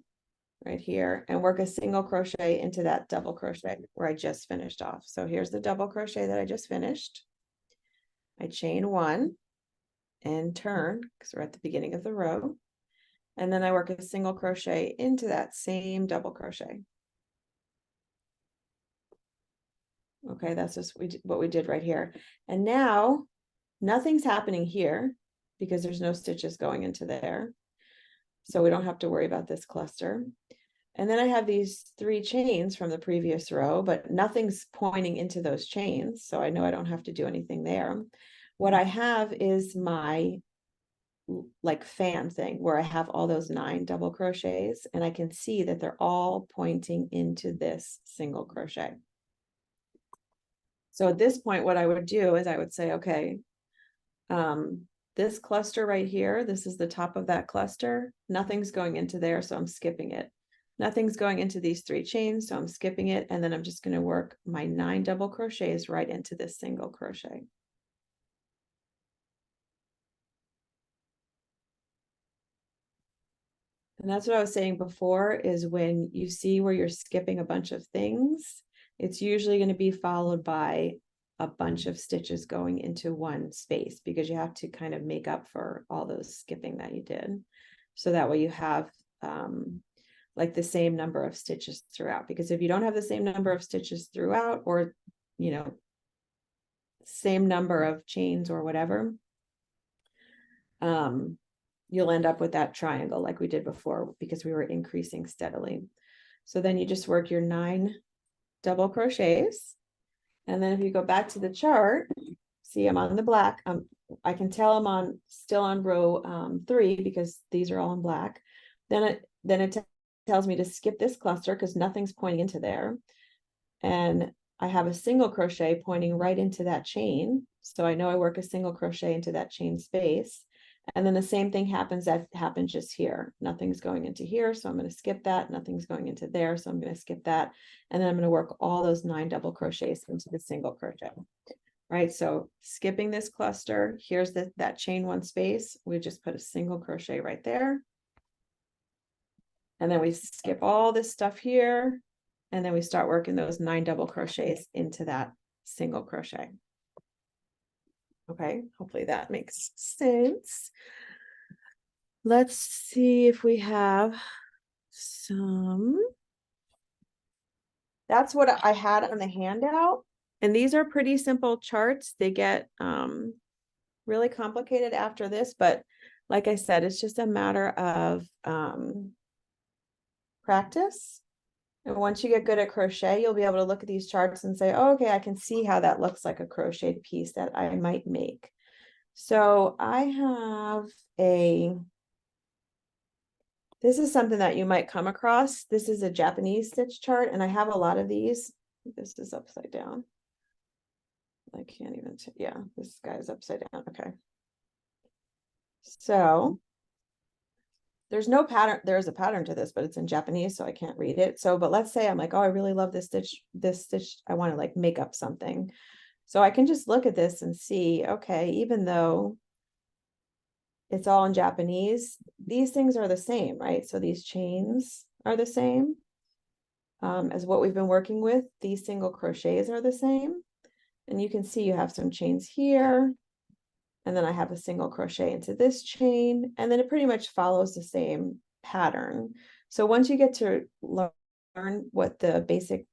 right here and work a single crochet into that double crochet where I just finished off. So here's the double crochet that I just finished. I chain 1 and turn because we're at the beginning of the row. And then I work a single crochet into that same double crochet. Okay, that's just what we did right here. And now nothing's happening here because there's no stitches going into there. So we don't have to worry about this cluster. And then I have these 3 chains from the previous row, but nothing's pointing into those chains. So I know I don't have to do anything there. What I have is my like fan thing where I have all those 9 double crochets and I can see that they're all pointing into this single crochet. So at this point, what I would do is I would say, okay, this cluster right here, this is the top of that cluster. Nothing's going into there, so I'm skipping it. Nothing's going into these 3 chains, so I'm skipping it. And then I'm just going to work my 9 double crochets right into this single crochet. And that's what I was saying before is when you see where you're skipping a bunch of things, it's usually going to be followed by a bunch of stitches going into one space because you have to kind of make up for all those skipping that you did. So that way you have like the same number of stitches throughout, because if you don't have the same number of stitches throughout, or, you know, same number of chains or whatever, you'll end up with that triangle like we did before because we were increasing steadily. So then you just work your 9 double crochets. And then if you go back to the chart, see I'm on the black. I can tell I'm still on row 3 because these are all in black. Then it tells me to skip this cluster because nothing's pointing into there. And I have a single crochet pointing right into that chain. So I know I work a single crochet into that chain space. And then the same thing happens just here. Nothing's going into here, so I'm going to skip that. Nothing's going into there, so I'm going to skip that. And then I'm going to work all those 9 double crochets into the single crochet. Right, so skipping this cluster, here's that chain 1 space. We just put a single crochet right there. And then we skip all this stuff here. And then we start working those 9 double crochets into that single crochet. Okay, hopefully that makes sense. Let's see if we have some. That's what I had on the handout. And these are pretty simple charts. They get really complicated after this, but like I said, it's just a matter of practice. And once you get good at crochet, you'll be able to look at these charts and say, oh, okay, I can see how that looks like a crocheted piece that I might make. So I have this is something that you might come across. This is a Japanese stitch chart, and I have a lot of these. This is upside down. I can't even, yeah, this guy is upside down. Okay. So there's no pattern, there's a pattern to this, but it's in Japanese, so I can't read it. So, but let's say I'm like, oh, I really love this stitch, I want to like make up something. So I can just look at this and see, okay, even though it's all in Japanese, these things are the same, right? So these chains are the same as what we've been working with. These single crochets are the same. And you can see you have some chains here, and then I have a single crochet into this chain, and then it pretty much follows the same pattern. So once you get to learn what the basic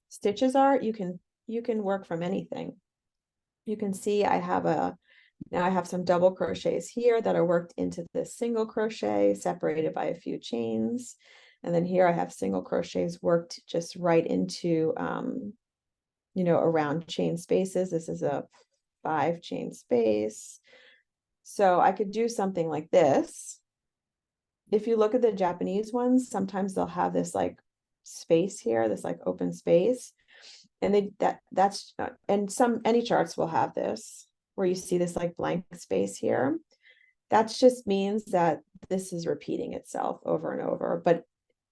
stitches are, you can work from anything. You can see now I have some double crochets here that are worked into this single crochet separated by a few chains. And then here I have single crochets worked just right into, around chain spaces. This is a 5 chain space. So I could do something like this. If you look at the Japanese ones, sometimes they'll have this like space here, this like open space. And that's and any charts will have this, where you see this like blank space here. That just means that this is repeating itself over and over, but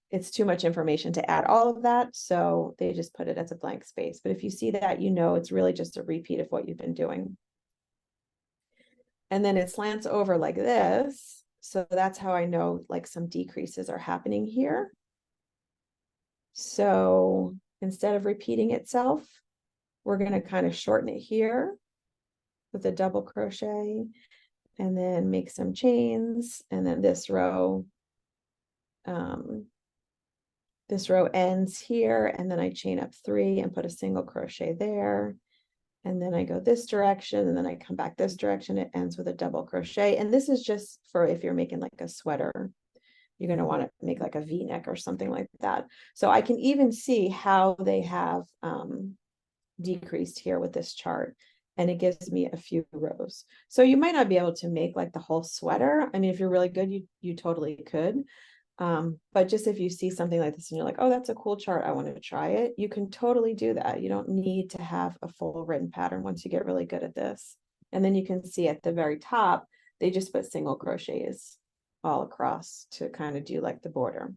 it's too much information to add all of that. So they just put it as a blank space. But if you see that, it's really just a repeat of what you've been doing. And then it slants over like this. So that's how I know like some decreases are happening here. So instead of repeating itself, we're going to kind of shorten it here with a double crochet, and then make some chains. And then this row ends here, and then I chain up 3 and put a single crochet there. And then I go this direction, and then I come back this direction. It ends with a double crochet. And this is just for if you're making like a sweater, you're going to want to make like a V-neck or something like that. So I can even see how they have decreased here with this chart, and it gives me a few rows. So you might not be able to make like the whole sweater. I mean, if you're really good, you totally could. But just if you see something like this and you're like, oh, that's a cool chart, I want to try it, you can totally do that. You don't need to have a full written pattern once you get really good at this. And then you can see at the very top, they just put single crochets all across to kind of do like the border.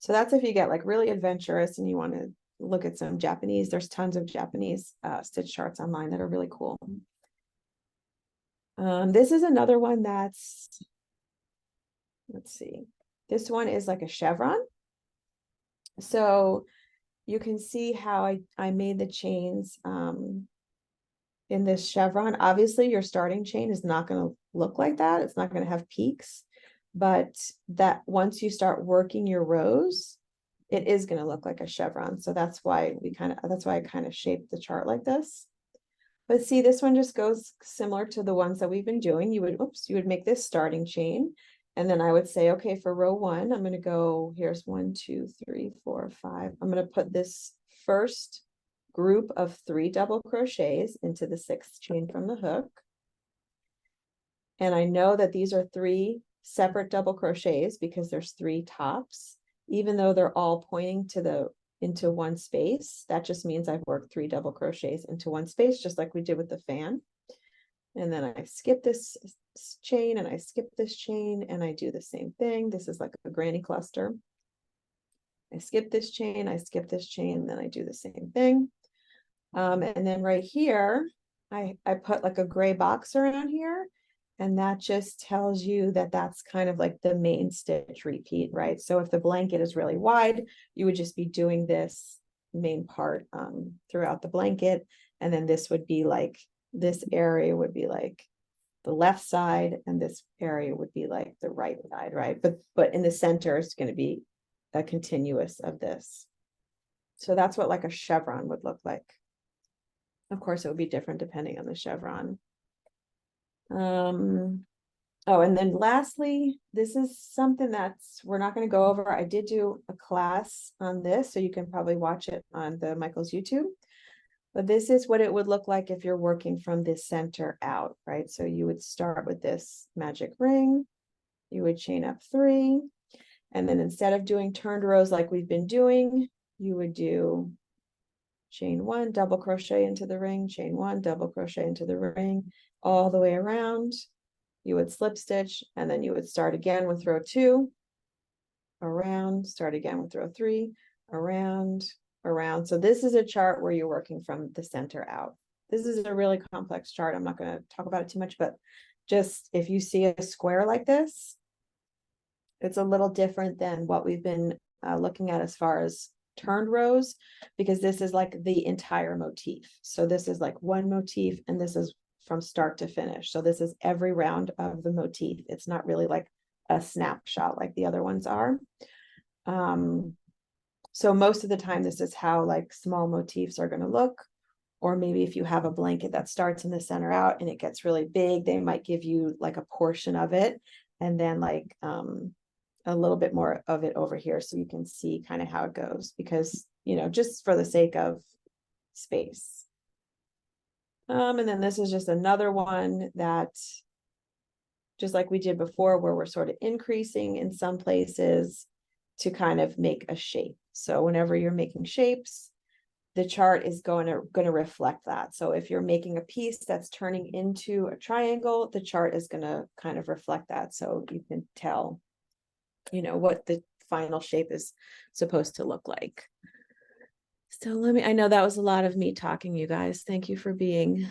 So that's if you get like really adventurous and you want to look at some Japanese. There's tons of Japanese stitch charts online that are really cool. This is another one that's, let's see, this one is like a chevron. So you can see how I made the chains in this chevron. Obviously your starting chain is not going to look like that. It's not going to have peaks, but that once you start working your rows, it is going to look like a chevron. So that's why I kind of shaped the chart like this. But see, this one just goes similar to the ones that we've been doing. You would make this starting chain. And then I would say, okay, for row 1, I'm going to go, here's 1, 2, 3, 4, 5. I'm going to put this first group of 3 double crochets into the 6th chain from the hook. And I know that these are 3 separate double crochets because there's 3 tops, even though they're all pointing to into one space. That just means I've worked 3 double crochets into one space, just like we did with the fan. And then I skip this chain and I skip this chain and I do the same thing. This is like a granny cluster. I skip this chain, I skip this chain, and then I do the same thing. And then right here, I put like a gray box around here, and that just tells you that that's kind of like the main stitch repeat, right? So if the blanket is really wide, you would just be doing this main part throughout the blanket. And then this would be like, this area would be like the left side, and this area would be like the right side, right? But in the center, it's going to be a continuous of this. So that's what like a chevron would look like. Of course, it would be different depending on the chevron. Oh, and then lastly, this is something we're not going to go over. I did do a class on this, so you can probably watch it on the Michael's YouTube. But this is what it would look like if you're working from the center out, right? So you would start with this magic ring, you would chain up 3, and then instead of doing turned rows like we've been doing, you would do chain 1, double crochet into the ring, chain 1, double crochet into the ring, all the way around. you would slip stitch, and then you would start again with row 2, around, start again with row 3, around, around. So this is a chart where you're working from the center out. This is a really complex chart. I'm not going to talk about it too much, but just if you see a square like this, it's a little different than what we've been looking at as far as turned rows, because this is like the entire motif. So this is like one motif, and this is from start to finish. So this is every round of the motif. It's not really like a snapshot like the other ones are. So most of the time, this is how like small motifs are going to look. Or maybe if you have a blanket that starts in the center out and it gets really big, they might give you like a portion of it, and then like a little bit more of it over here, so you can see kind of how it goes, because, you know, just for the sake of space. And then this is just another one that, just like we did before, where we're sort of increasing in some places to kind of make a shape. So whenever you're making shapes, the chart is going to reflect that. So if you're making a piece that's turning into a triangle, the chart is going to kind of reflect that. So you can tell, you know, what the final shape is supposed to look like. So I know that was a lot of me talking, you guys. Thank you for being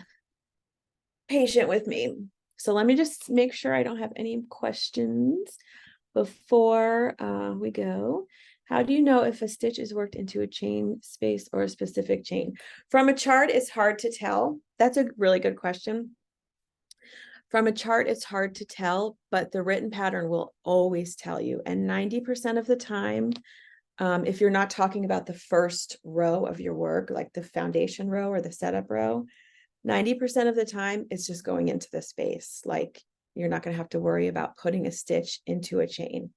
patient with me. So let me just make sure I don't have any questions before we go. How do you know if a stitch is worked into a chain space or a specific chain? From a chart, it's hard to tell. That's a really good question. From a chart, it's hard to tell, but the written pattern will always tell you. And 90% of the time, if you're not talking about the first row of your work, like the foundation row or the setup row, 90% of the time, it's just going into the space. Like, you're not going to have to worry about putting a stitch into a chain.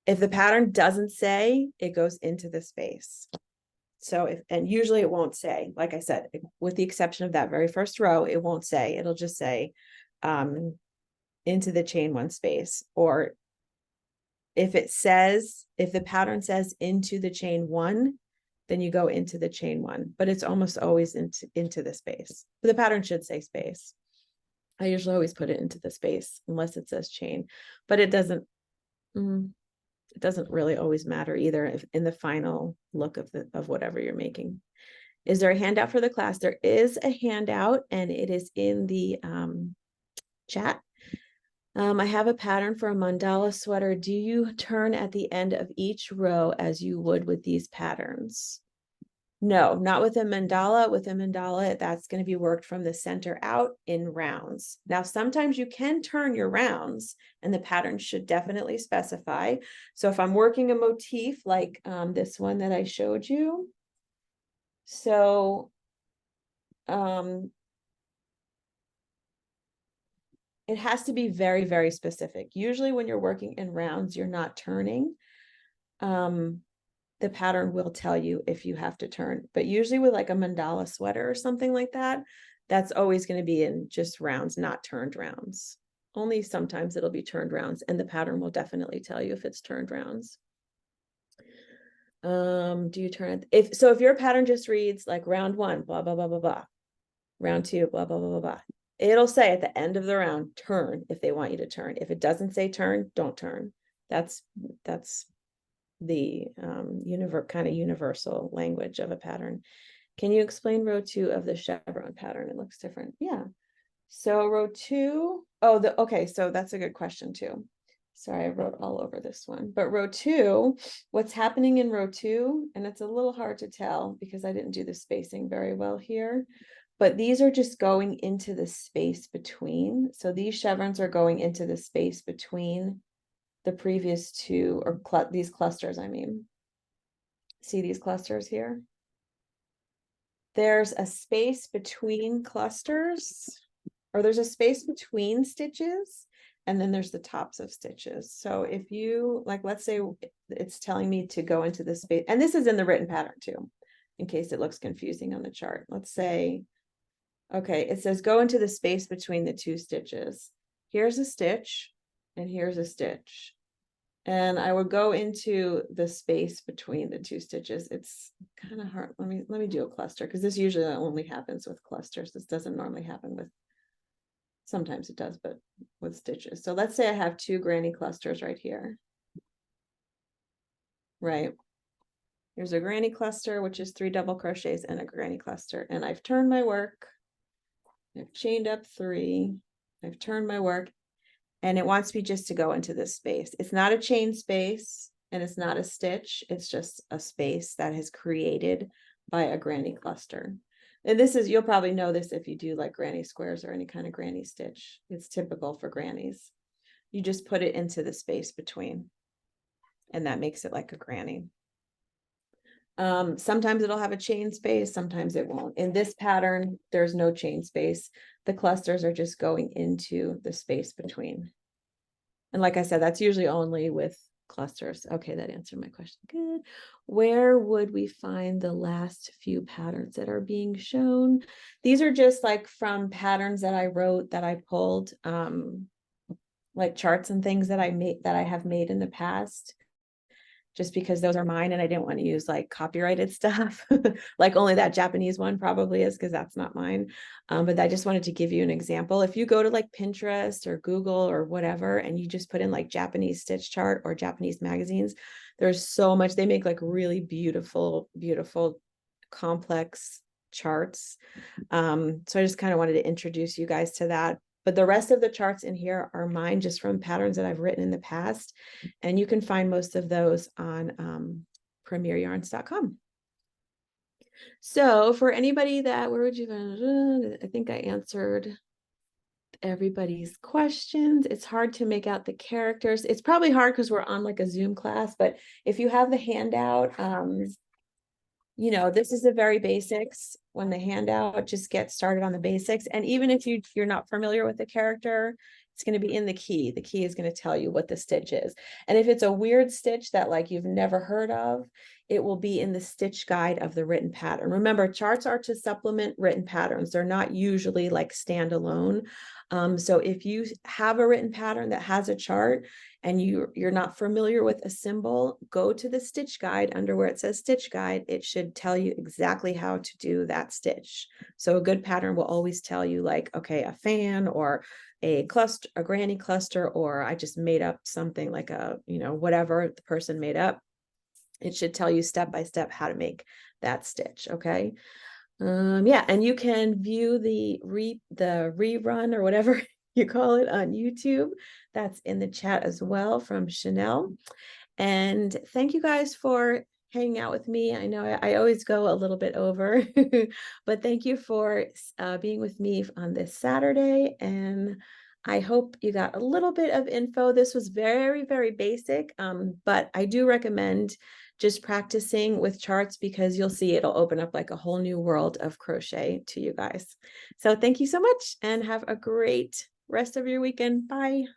If the pattern doesn't say, it goes into the space. So and usually it won't say, like I said, with the exception of that very first row, it won't say, it'll just say into the chain 1 space. Or if the pattern says into the chain 1, then you go into the chain 1, but it's almost always into the space. But the pattern should say space. I usually always put it into the space unless it says chain, but it doesn't really always matter either in the final look of whatever you're making. Is there a handout for the class? There is a handout, and it is in the chat. I have a pattern for a mandala sweater. Do you turn at the end of each row as you would with these patterns? No, not with a mandala. With a mandala, that's going to be worked from the center out in rounds. Now, sometimes you can turn your rounds, and the pattern should definitely specify. So if I'm working a motif like this one that I showed you, so it has to be very, very specific. Usually when you're working in rounds, you're not turning. The pattern will tell you if you have to turn, but usually with like a mandala sweater or something like that, that's always going to be in just rounds, not turned rounds. Only sometimes it'll be turned rounds, and the pattern will definitely tell you if it's turned rounds. Do you turn it? If your pattern just reads like round 1, blah, blah, blah, blah, blah, round 2, blah, blah, blah, blah, blah, it'll say at the end of the round, turn, if they want you to turn. If it doesn't say turn, don't turn. That's the kind of universal language of a pattern. Can you explain row 2 of the chevron pattern? It looks different. Yeah. So row 2, okay, so that's a good question too. Sorry, I wrote all over this one. But row 2, what's happening in row 2, and it's a little hard to tell because I didn't do the spacing very well here, but these are just going into the space between. So these chevrons are going into the space between the previous 2, or these clusters, I mean. See these clusters here? There's a space between clusters, or there's a space between stitches, and then there's the tops of stitches. So if you, like, let's say it's telling me to go into the space, and this is in the written pattern too, in case it looks confusing on the chart. Let's say, okay, it says go into the space between the 2 stitches. Here's a stitch, and here's a stitch. And I would go into the space between the 2 stitches. It's kind of hard. Let me do a cluster, because this usually only happens with clusters. This doesn't normally happen with Sometimes it does, but with stitches. So let's say I have 2 granny clusters right here. Right. Here's a granny cluster, which is 3 double crochets and a granny cluster. And I've turned my work. I've chained up 3. I've turned my work, and it wants me just to go into this space. It's not a chain space and it's not a stitch. It's just a space that is created by a granny cluster. And this is, you'll probably know this if you do like granny squares or any kind of granny stitch. It's typical for grannies. You just put it into the space between, and that makes it like a granny. Sometimes it'll have a chain space, sometimes it won't. In this pattern, there's no chain space. The clusters are just going into the space between. And like I said, that's usually only with clusters. Okay, that answered my question. Good. Where would we find the last few patterns that are being shown? These are just like from patterns that I wrote that I pulled, like charts and things that I have made in the past, just because those are mine and I didn't want to use like copyrighted stuff. Like only that Japanese one probably is, because that's not mine. But I just wanted to give you an example. If you go to like Pinterest or Google or whatever, and you just put in like Japanese stitch chart or Japanese magazines, there's so much. They make like really beautiful, beautiful, complex charts. So I just kind of wanted to introduce you guys to that. But the rest of the charts in here are mine, just from patterns that I've written in the past. And you can find most of those on premieryarns.com. So for anybody that, where would you, I think I answered everybody's questions. It's hard to make out the characters. It's probably hard because we're on like a Zoom class, but if you have the handout, you know, this is the very basics. When the handout, just get started on the basics. And even if you're not familiar with the character, it's going to be in the key. The key is going to tell you what the stitch is. And if it's a weird stitch that like you've never heard of, it will be in the stitch guide of the written pattern. Remember, charts are to supplement written patterns. They're not usually like standalone. So if you have a written pattern that has a chart and you're not familiar with a symbol, go to the stitch guide. Under where it says stitch guide, it should tell you exactly how to do that stitch. So a good pattern will always tell you like, okay, a fan or a cluster, a granny cluster, or I just made up something like a, you know, whatever the person made up. It should tell you step by step how to make that stitch. Okay. Yeah, and you can view the rerun or whatever you call it on YouTube. That's in the chat as well from Chanel. And thank you guys for hanging out with me. I know I always go a little bit over, but thank you for being with me on this Saturday. And I hope you got a little bit of info. This was very, very basic, but I do recommend just practicing with charts, because you'll see it'll open up like a whole new world of crochet to you guys. So thank you so much and have a great rest of your weekend. Bye.